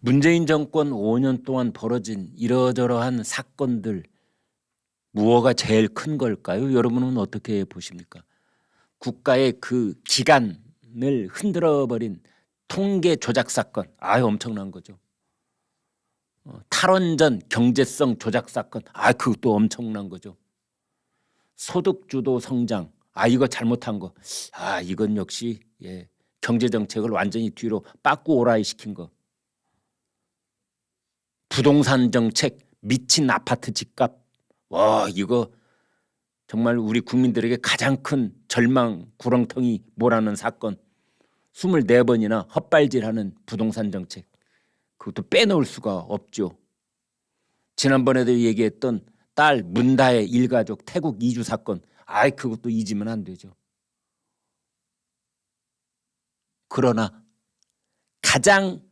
문재인 정권 5년 동안 벌어진 이러저러한 사건들 무엇가 제일 큰 걸까요? 여러분은 어떻게 보십니까? 국가의 그 기간을 흔들어버린 통계 조작 사건, 엄청난 거죠. 탈원전 경제성 조작 사건, 그것도 엄청난 거죠. 소득주도 성장, 이거 잘못한 거, 이건 역시 경제 정책을 완전히 뒤로 빠꾸 오라이 시킨 거. 부동산 정책, 미친 아파트 집값, 이거 정말 우리 국민들에게 가장 큰 절망 구렁텅이 몰아넣은 사건. 24번이나 헛발질하는 부동산 정책, 그것도 빼놓을 수가 없죠. 지난번에도 얘기했던 딸 문다의 일가족 태국 이주 사건, 그것도 잊으면 안 되죠. 그러나 가장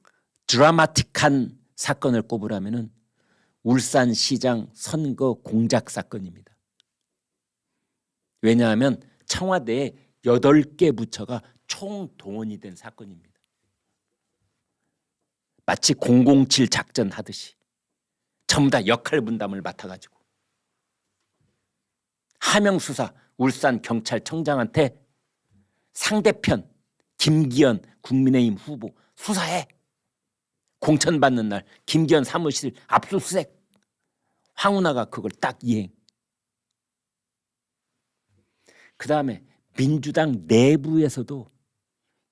드라마틱한 사건을 꼽으라면은 울산시장 선거 공작 사건입니다. 왜냐하면 청와대에 8개 부처가 총동원이 된 사건입니다. 마치 007 작전 하듯이 전부 다 역할 분담을 맡아가지고 하명수사 울산 경찰청장한테 상대편 김기현 국민의힘 후보 수사해. 공천받는 날 김기현 사무실 압수수색. 황운하가 그걸 딱 이행. 그 다음에 민주당 내부에서도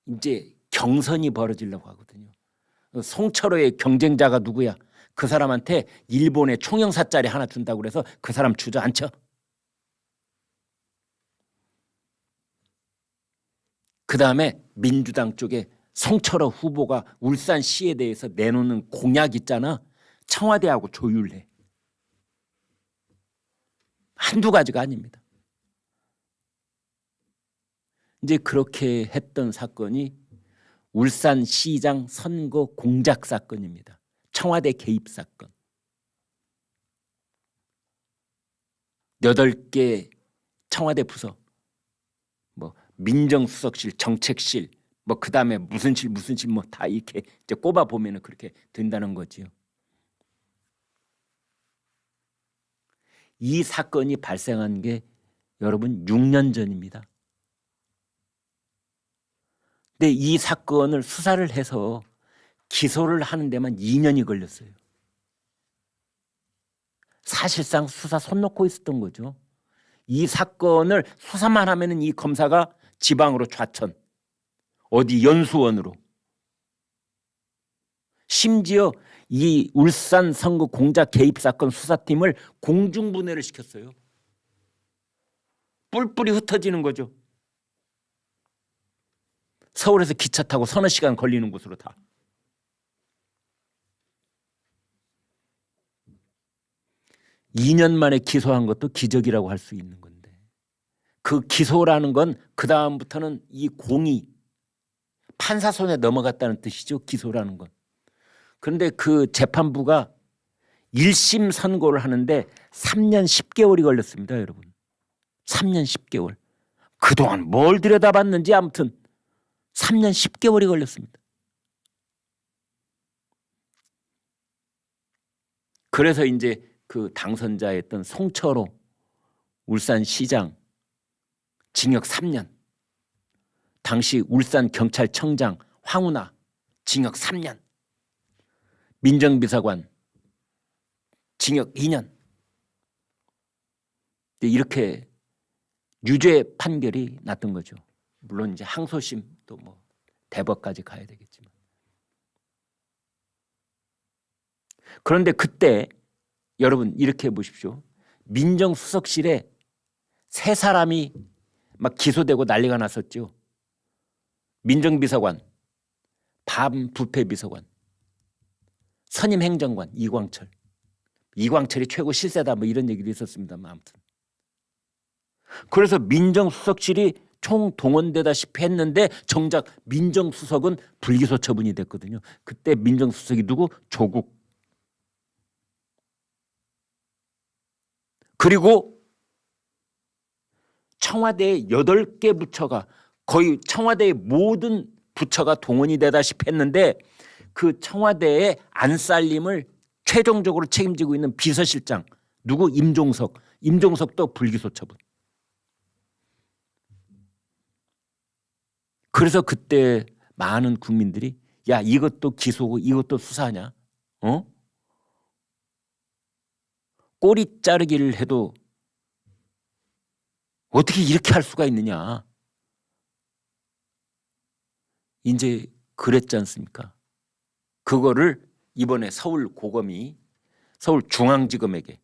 이제 경선이 벌어지려고 하거든요. 송철호의 경쟁자가 누구야? 그 사람한테 일본의 총영사짜리 하나 준다고 그래서 그 사람 주저앉혀. 그 다음에 민주당 쪽에 송철호 후보가 울산시에 대해서 내놓는 공약 있잖아. 청와대하고 조율해. 한두 가지가 아닙니다. 이제 그렇게 했던 사건이 울산시장 선거 공작 사건입니다. 청와대 개입 사건. 8개 청와대 부서, 민정수석실, 정책실, 그 다음에 무슨 실 다 이렇게 이제 꼽아 보면은 그렇게 된다는 거지요. 이 사건이 발생한 게 여러분 6년 전입니다. 근데 이 사건을 수사를 해서 기소를 하는 데만 2년이 걸렸어요. 사실상 수사 손 놓고 있었던 거죠. 이 사건을 수사만 하면은 이 검사가 지방으로 좌천, 어디 연수원으로. 심지어 이 울산 선거 공작 개입 사건 수사팀을 공중분해를 시켰어요. 뿔뿔이 흩어지는 거죠. 서울에서 기차 타고 서너 시간 걸리는 곳으로 다. (2년) 만에 기소한 것도 기적이라고 할 수 있는 건데, 그 기소라는 건 그 다음부터는 이 공이 판사 손에 넘어갔다는 뜻이죠. 기소라는 건. 그런데 그 재판부가 1심 선고를 하는데 3년 10개월이 걸렸습니다. 여러분. 3년 10개월. 그동안 뭘 들여다봤는지 아무튼 3년 10개월이 걸렸습니다. 그래서 이제 그 당선자였던 송철호 울산시장 징역 3년, 당시 울산경찰청장 황운하 징역 3년, 민정비서관 징역 2년. 이렇게 유죄 판결이 났던 거죠. 물론 이제 항소심도 대법까지 가야 되겠지만. 그런데 그때 여러분 이렇게 보십시오. 민정수석실에 3사람이 막 기소되고 난리가 났었죠. 민정비서관, 반부패비서관, 선임행정관 이광철. 이광철이 최고 실세다 이런 얘기도 있었습니다만 아무튼. 그래서 민정수석실이 총동원되다시피 했는데 정작 민정수석은 불기소 처분이 됐거든요. 그때 민정수석이 누구? 조국. 그리고 청와대의 8개 부처가, 거의 청와대의 모든 부처가 동원이 되다시피 했는데 그 청와대의 안살림을 최종적으로 책임지고 있는 비서실장 누구? 임종석. 임종석도 불기소 처분. 그래서 그때 많은 국민들이 야 이것도 기소고 이것도 수사냐? 꼬리 자르기를 해도 어떻게 이렇게 할 수가 있느냐? 이제 그랬지 않습니까? 그거를 이번에 서울고검이 서울중앙지검에게,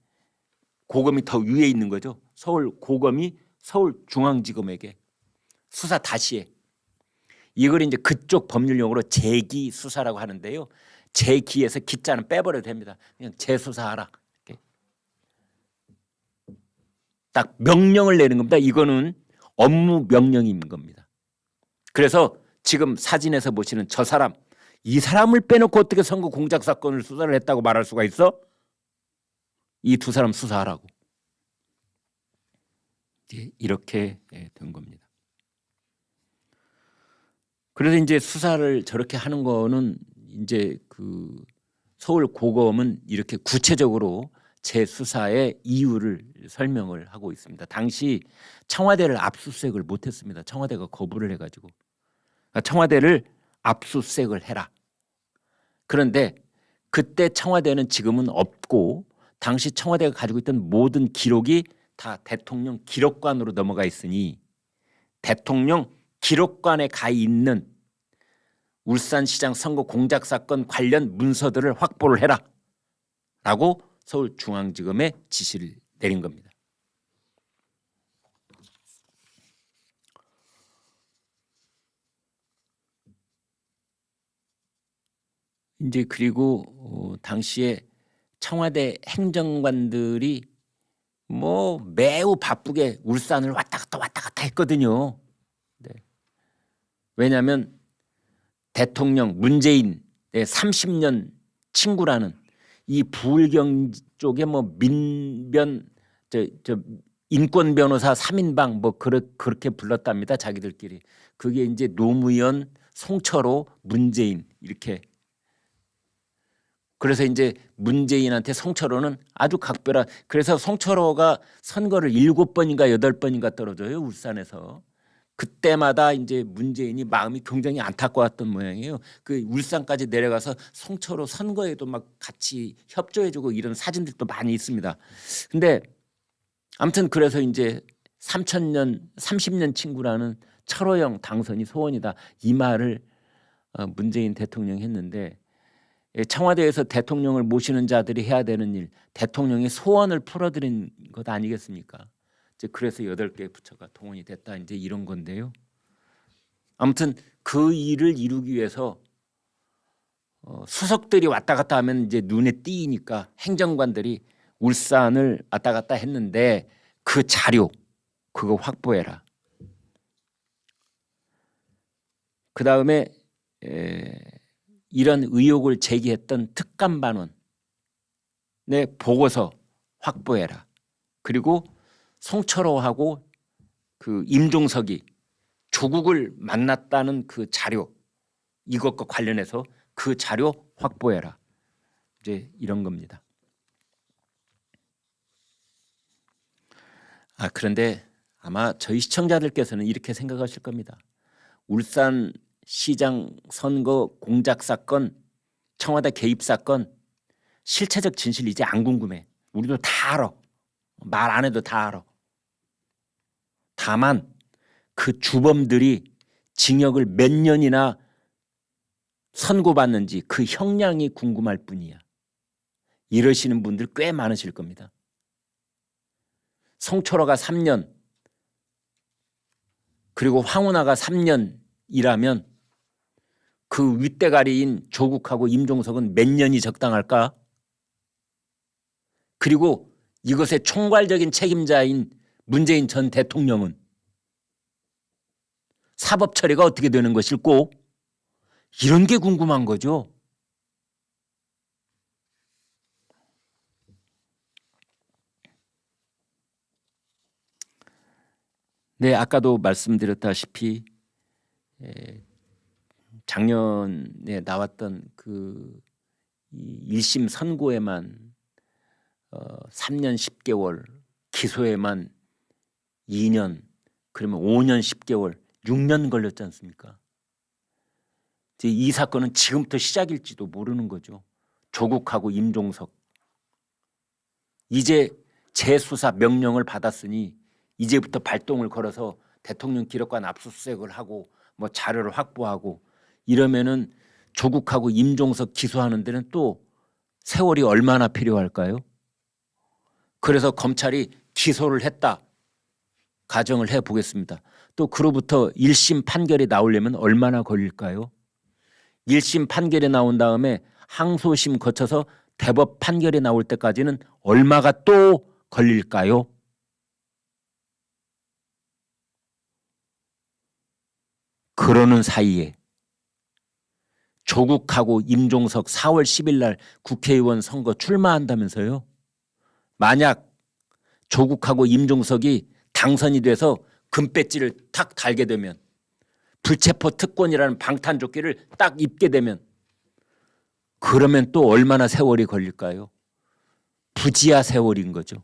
고검이 더 위에 있는 거죠. 서울고검이 서울중앙지검에게 수사 다시 해. 이걸 이제 그쪽 법률용어로 재기 수사라고 하는데요. 재기에서 기자는 빼버려도 됩니다. 그냥 재수사하라. 이렇게. 딱 명령을 내는 겁니다. 이거는 업무 명령인 겁니다. 그래서 지금 사진에서 보시는 저 사람, 이 사람을 빼놓고 어떻게 선거 공작 사건을 수사를 했다고 말할 수가 있어? 이 두 사람 수사하라고. 이렇게 된 겁니다. 그래서 이제 수사를 저렇게 하는 거는 이제 그 서울고검은 이렇게 구체적으로 재수사의 이유를 설명을 하고 있습니다. 당시 청와대를 압수수색을 못했습니다. 청와대가 거부를 해가지고 청와대를 압수수색을 해라. 그런데 그때 청와대는 지금은 없고 당시 청와대가 가지고 있던 모든 기록이 다 대통령 기록관으로 넘어가 있으니 대통령 기록관에 가 있는 울산시장 선거 공작 사건 관련 문서들을 확보를 해라 라고 서울중앙지검에 지시를 내린 겁니다. 이제 그리고 당시에 청와대 행정관들이 뭐 매우 바쁘게 울산을 왔다 갔다 했거든요. 네. 왜냐하면 대통령 문재인의 30년 친구라는 이 부울경 쪽에 뭐 민변 인권 변호사 3인방 뭐 그렇게 불렀답니다. 자기들끼리. 그게 이제 노무현, 송철호, 문재인 이렇게. 그래서 이제 문재인한테 송철호는 아주 각별한, 그래서 송철호가 선거를 7번인가 8번인가 떨어져요. 울산에서. 그때마다 이제 문재인이 마음이 굉장히 안타까웠던 모양이에요. 그 울산까지 내려가서 송철호 선거에도 막 같이 협조해주고 이런 사진들도 많이 있습니다. 근데 아무튼 그래서 이제 30년 친구라는 철호영 당선이 소원이다. 이 말을 문재인 대통령이 했는데 청와대에서 대통령을 모시는 자들이 해야 되는 일, 대통령의 소원을 풀어드린 것 아니겠습니까? 이제 그래서 8개의 부처가 동원이 됐다. 이제 이런 건데요. 아무튼 그 일을 이루기 위해서 수석들이 왔다 갔다 하면 이제 눈에 띄니까 행정관들이 울산을 왔다 갔다 했는데 그 자료 그거 확보해라. 그 다음에 이런 의혹을 제기했던 특감반원의 보고서 확보해라. 그리고 송철호하고 그 임종석이 조국을 만났다는 그 자료, 이것과 관련해서 그 자료 확보해라. 이제 이런 겁니다. 그런데 아마 저희 시청자들께서는 이렇게 생각하실 겁니다. 울산 시장 선거 공작 사건, 청와대 개입 사건 실체적 진실 이제 안 궁금해. 우리도 다 알아. 말 안 해도 다 알아. 다만 그 주범들이 징역을 몇 년이나 선고받는지 그 형량이 궁금할 뿐이야. 이러시는 분들 꽤 많으실 겁니다. 송철호가 3년 그리고 황운하가 3년이라면 그 윗대가리인 조국하고 임종석은 몇 년이 적당할까? 그리고 이것의 총괄적인 책임자인 문재인 전 대통령은 사법 처리가 어떻게 되는 것일꼬? 이런 게 궁금한 거죠. 네, 아까도 말씀드렸다시피 작년에 나왔던 그 1심 선고에만 3년 10개월, 기소에만 2년, 그러면 5년 10개월, 6년 걸렸지 않습니까? 이 사건은 지금부터 시작일지도 모르는 거죠. 조국하고 임종석. 이제 재수사 명령을 받았으니 이제부터 발동을 걸어서 대통령 기록관 압수수색을 하고 뭐 자료를 확보하고 이러면은 조국하고 임종석 기소하는 데는 또 세월이 얼마나 필요할까요? 그래서 검찰이 기소를 했다. 가정을 해보겠습니다. 또 그로부터 1심 판결이 나오려면 얼마나 걸릴까요? 1심 판결이 나온 다음에 항소심 거쳐서 대법 판결이 나올 때까지는 얼마가 또 걸릴까요? 그러는 사이에 조국하고 임종석 4월 10일 날 국회의원 선거 출마한다면서요? 만약 조국하고 임종석이 당선이 돼서 금배지를 탁 달게 되면, 불체포 특권이라는 방탄조끼를 딱 입게 되면, 그러면 또 얼마나 세월이 걸릴까요? 부지야 세월인 거죠.